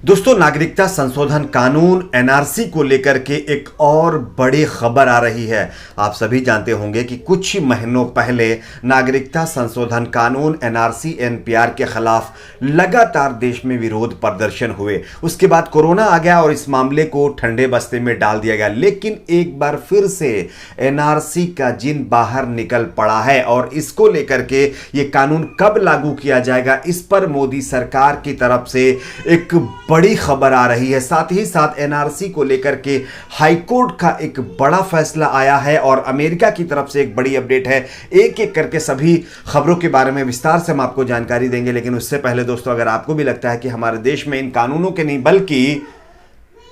दोस्तों, नागरिकता संशोधन कानून एनआरसी को लेकर के एक और बड़ी खबर आ रही है। आप सभी जानते होंगे कि कुछ ही महीनों पहले नागरिकता संशोधन कानून एनआरसी एनपीआर के खिलाफ लगातार देश में विरोध प्रदर्शन हुए। उसके बाद कोरोना आ गया और इस मामले को ठंडे बस्ते में डाल दिया गया। लेकिन एक बार फिर से एनआरसी का जिन बाहर निकल पड़ा है और इसको लेकर के ये कानून कब लागू किया जाएगा, इस पर मोदी सरकार की तरफ से एक बड़ी खबर आ रही है। साथ ही साथ एनआरसी को लेकर के हाईकोर्ट का एक बड़ा फैसला आया है और अमेरिका की तरफ से एक बड़ी अपडेट है। एक एक करके सभी खबरों के बारे में विस्तार से हम आपको जानकारी देंगे। लेकिन उससे पहले दोस्तों, अगर आपको भी लगता है कि हमारे देश में इन कानूनों के नहीं बल्कि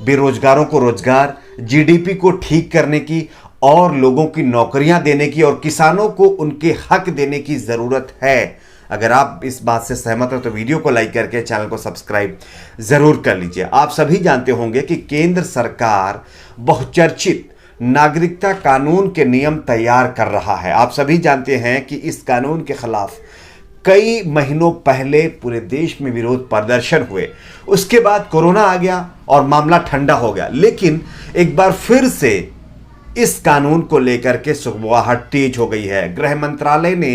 बेरोजगारों को रोजगार, जीडीपी को ठीक करने की और लोगों की नौकरियां देने की और किसानों को उनके हक देने की जरूरत है, अगर आप इस बात से सहमत हो तो वीडियो को लाइक करके चैनल को सब्सक्राइब जरूर कर लीजिए। आप सभी जानते होंगे कि केंद्र सरकार बहुचर्चित नागरिकता कानून के नियम तैयार कर रहा है। आप सभी जानते हैं कि इस कानून के खिलाफ कई महीनों पहले पूरे देश में विरोध प्रदर्शन हुए। उसके बाद कोरोना आ गया और मामला ठंडा हो गया। लेकिन एक बार फिर से इस कानून को लेकर के सुगबुगाहट तेज हो गई है। गृह मंत्रालय ने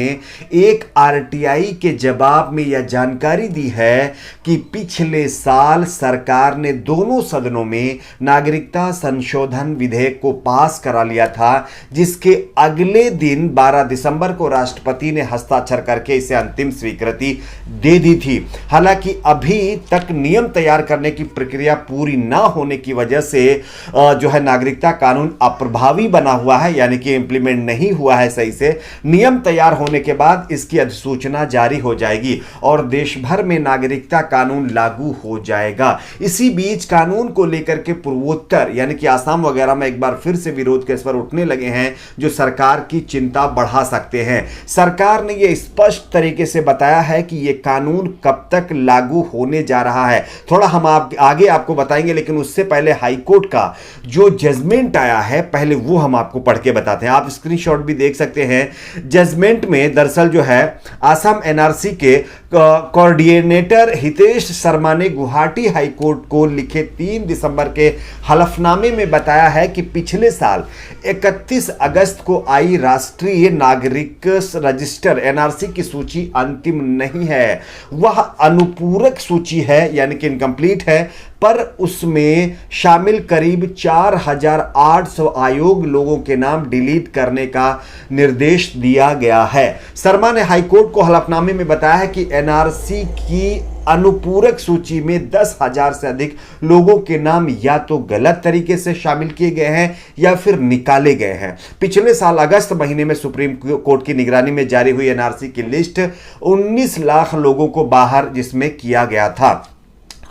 एक आरटीआई के जवाब में यह जानकारी दी है कि पिछले साल सरकार ने दोनों सदनों में नागरिकता संशोधन विधेयक को पास करा लिया था, जिसके अगले दिन 12 दिसंबर को राष्ट्रपति ने हस्ताक्षर करके इसे अंतिम स्वीकृति दे दी थी। हालांकि अभी तक नियम तैयार करने की प्रक्रिया पूरी ना होने की वजह से जो है नागरिकता कानून अप्रभावी बना हुआ है, यानी कि इंप्लीमेंट नहीं हुआ है सही से। नियम तैयार होने के बाद इसकी अधिसूचना जारी हो जाएगी और देश भर में नागरिकता कानून लागू हो जाएगा। इसी बीच कानून को लेकर के पूर्वोत्तर यानी कि आसाम वगैरह में एक बार फिर से विरोध के स्वर उठने लगे हैं, जो सरकार की चिंता बढ़ा सकते हैं। सरकार ने यह स्पष्ट तरीके से बताया है कि यह कानून कब तक लागू होने जा रहा है, थोड़ा हम आगे आपको बताएंगे। लेकिन उससे पहले हाईकोर्ट का जो जजमेंट आया है, पहले वो हम आपको पढ़ के बताते हैं। आप स्क्रीनशॉट भी देख सकते हैं। जजमेंट में दरअसल जो है आसाम एनआरसी के कोऑर्डिनेटर हितेश शर्मा ने गुवाहाटी हाईकोर्ट को लिखे 3 दिसंबर के हलफनामे में बताया है कि पिछले साल 31 अगस्त को आई राष्ट्रीय नागरिक रजिस्टर एनआरसी की सूची अंतिम नहीं है, वह अनुपूरक सूची है, यानी कि इनकम्प्लीट है, पर उसमें शामिल करीब 4800 अयोग्य लोगों के नाम डिलीट करने का निर्देश दिया गया है। शर्मा ने हाईकोर्ट को हलफनामे में बताया है कि एनआरसी की अनुपूरक सूची में 10,000 से अधिक लोगों के नाम या तो गलत तरीके से शामिल किए गए हैं या फिर निकाले गए हैं। पिछले साल अगस्त महीने में सुप्रीम कोर्ट की निगरानी में जारी हुई एनआरसी की लिस्ट 19 लाख लोगों को बाहर जिसमें किया गया था।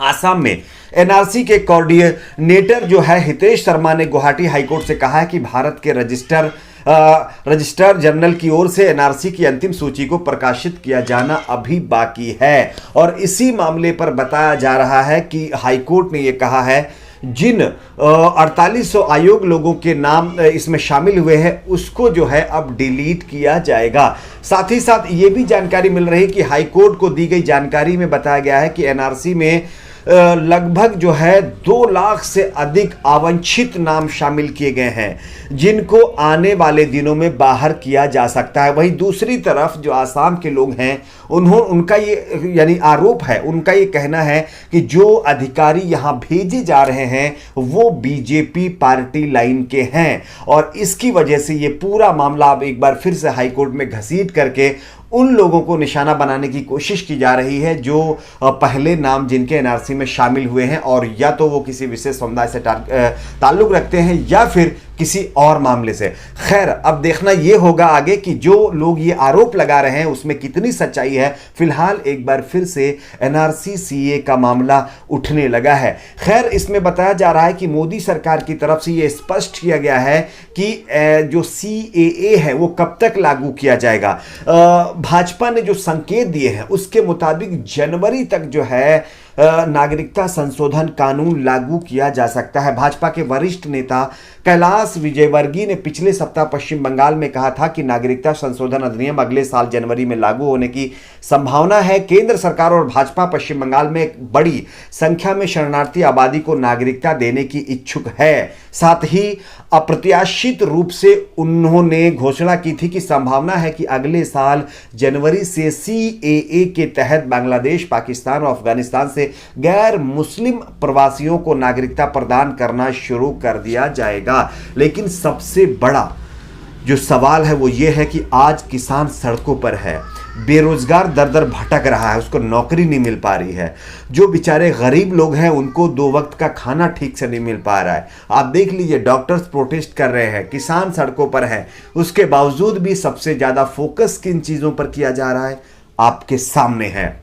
आसाम में एनआरसी के कोऑर्डिनेटर जो है हितेश शर्मा ने गुवाहाटी हाईकोर्ट से कहा है कि भारत के रजिस्ट्रार जनरल की ओर से एनआरसी की अंतिम सूची को प्रकाशित किया जाना अभी बाकी है। और इसी मामले पर बताया जा रहा है कि हाईकोर्ट ने यह कहा है जिन 4800 अयोग्य लोगों के नाम इसमें शामिल हुए हैं उसको जो है अब डिलीट किया जाएगा। साथ ही साथ ये भी जानकारी मिल रही है कि हाईकोर्ट को दी गई जानकारी में बताया गया है कि एनआरसी में लगभग जो है 2 लाख से अधिक अवांछित नाम शामिल किए गए हैं, जिनको आने वाले दिनों में बाहर किया जा सकता है। वहीं दूसरी तरफ जो आसाम के लोग हैं उनका ये यानी आरोप है, उनका ये कहना है कि जो अधिकारी यहां भेजे जा रहे हैं वो बीजेपी पार्टी लाइन के हैं और इसकी वजह से ये पूरा मामला अब एक बार फिर से हाईकोर्ट में घसीट करके उन लोगों को निशाना बनाने की कोशिश की जा रही है जो पहले नाम जिनके एनआरसी में शामिल हुए हैं और या तो वो किसी विशेष समुदाय से ताल्लुक रखते हैं या फिर किसी और मामले से। खैर, अब देखना यह होगा आगे कि जो लोग ये आरोप लगा रहे हैं उसमें कितनी सच्चाई है। फिलहाल एक बार फिर से एनआरसी सीए का मामला उठने लगा है। खैर, इसमें बताया जा रहा है कि मोदी सरकार की तरफ से यह स्पष्ट किया गया है कि जो सीएए है वो कब तक लागू किया जाएगा। भाजपा ने जो संकेत दिए हैं उसके मुताबिक जनवरी तक जो है नागरिकता संशोधन कानून लागू किया जा सकता है। भाजपा के वरिष्ठ नेता कैलाश विजयवर्गीय ने पिछले सप्ताह पश्चिम बंगाल में कहा था कि नागरिकता संशोधन अधिनियम अगले साल जनवरी में लागू होने की संभावना है। केंद्र सरकार और भाजपा पश्चिम बंगाल में एक बड़ी संख्या में शरणार्थी आबादी को नागरिकता देने की इच्छुक है। साथ ही अप्रत्याशित रूप से उन्होंने घोषणा की थी कि संभावना है कि अगले साल जनवरी से CAA के तहत बांग्लादेश, पाकिस्तान और अफगानिस्तान से गैर मुस्लिम प्रवासियों को नागरिकता प्रदान करना शुरू कर दिया जाएगा। लेकिन सबसे बड़ा जो सवाल है वो ये है कि आज किसान सड़कों पर है, बेरोजगार दर दर भटक रहा है, उसको नौकरी नहीं मिल पा रही है। जो बेचारे गरीब लोग हैं उनको 2 वक्त का खाना ठीक से नहीं मिल पा रहा है। आप देख लीजिए, डॉक्टर्स प्रोटेस्ट कर रहे हैं, किसान सड़कों पर हैं, उसके बावजूद भी सबसे ज्यादा फोकस किन चीजों पर किया जा रहा है आपके सामने है।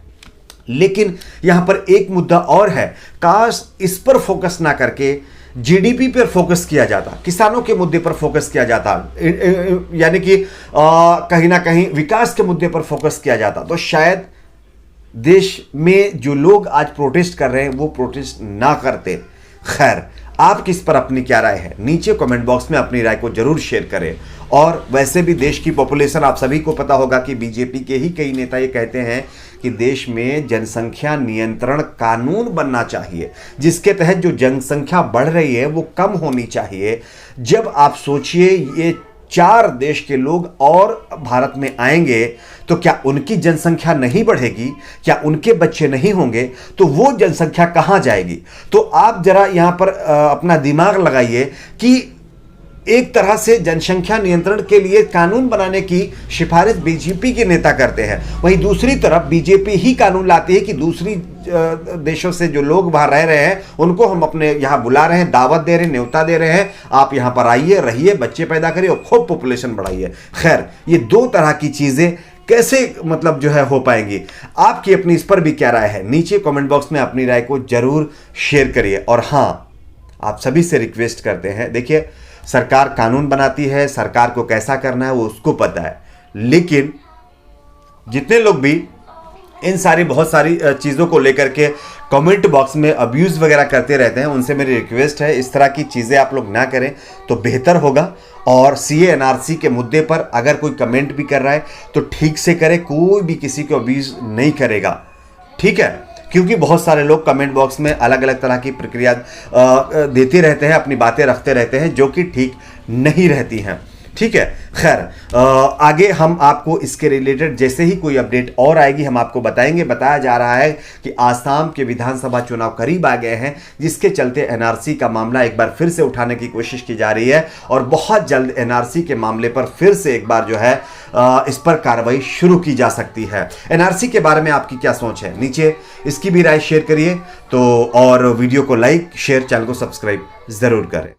लेकिन यहां पर एक मुद्दा और है, काश इस पर फोकस ना करके GDP पर फोकस किया जाता, किसानों के मुद्दे पर फोकस किया जाता, यानी कि कहीं ना कहीं विकास के मुद्दे पर फोकस किया जाता, तो शायद देश में जो लोग आज प्रोटेस्ट कर रहे हैं वो प्रोटेस्ट ना करते। खैर, आप किस पर अपनी क्या राय है, नीचे कमेंट बॉक्स में अपनी राय को जरूर शेयर करें। और वैसे भी देश की पॉपुलेशन, आप सभी को पता होगा कि बीजेपी के ही कई नेता ये कहते हैं कि देश में जनसंख्या नियंत्रण कानून बनना चाहिए, जिसके तहत जो जनसंख्या बढ़ रही है वो कम होनी चाहिए। जब आप सोचिए ये 4 देश के लोग और भारत में आएंगे तो क्या उनकी जनसंख्या नहीं बढ़ेगी, क्या उनके बच्चे नहीं होंगे, तो वो जनसंख्या कहां जाएगी। तो आप जरा यहां पर अपना दिमाग लगाइए कि एक तरह से जनसंख्या नियंत्रण के लिए कानून बनाने की सिफारिश बीजेपी के नेता करते हैं, वहीं दूसरी तरफ बीजेपी ही कानून लाती है कि दूसरी देशों से जो लोग बाहर रह रहे हैं उनको हम अपने यहां बुला रहे हैं, दावत दे रहे हैं, न्योता दे रहे हैं, आप यहां पर आइए, रहिए, बच्चे पैदा करिए और खूब पॉपुलेशन बढ़ाइए। खैर, ये 2 तरह की चीजें कैसे मतलब जो है हो पाएंगी। आपकी अपनी इस पर भी क्या राय है, नीचे कमेंट बॉक्स में अपनी राय को जरूर शेयर करिए। और हां, आप सभी से रिक्वेस्ट करते हैं, देखिए सरकार कानून बनाती है, सरकार को कैसा करना है वो उसको पता है, लेकिन जितने लोग भी इन सारी बहुत सारी चीज़ों को लेकर के कमेंट बॉक्स में अब्यूज़ वगैरह करते रहते हैं, उनसे मेरी रिक्वेस्ट है इस तरह की चीज़ें आप लोग ना करें तो बेहतर होगा। और CA NRC के मुद्दे पर अगर कोई कमेंट भी कर रहा है तो ठीक से करे, कोई भी किसी को अब्यूज़ नहीं करेगा, ठीक है, क्योंकि बहुत सारे लोग कमेंट बॉक्स में अलग अलग तरह की प्रक्रिया देते रहते हैं, अपनी बातें रखते रहते हैं जो कि ठीक नहीं रहती हैं, ठीक है। खैर, आगे हम आपको इसके रिलेटेड जैसे ही कोई अपडेट और आएगी हम आपको बताएंगे। बताया जा रहा है कि आसाम के विधानसभा चुनाव करीब आ गए हैं, जिसके चलते NRC का मामला एक बार फिर से उठाने की कोशिश की जा रही है और बहुत जल्द NRC के मामले पर फिर से एक बार जो है इस पर कार्रवाई शुरू की जा सकती है। NRC के बारे में आपकी क्या सोच है, नीचे इसकी भी राय शेयर करिए। तो और वीडियो को लाइक, शेयर, चैनल को सब्सक्राइब जरूर करें।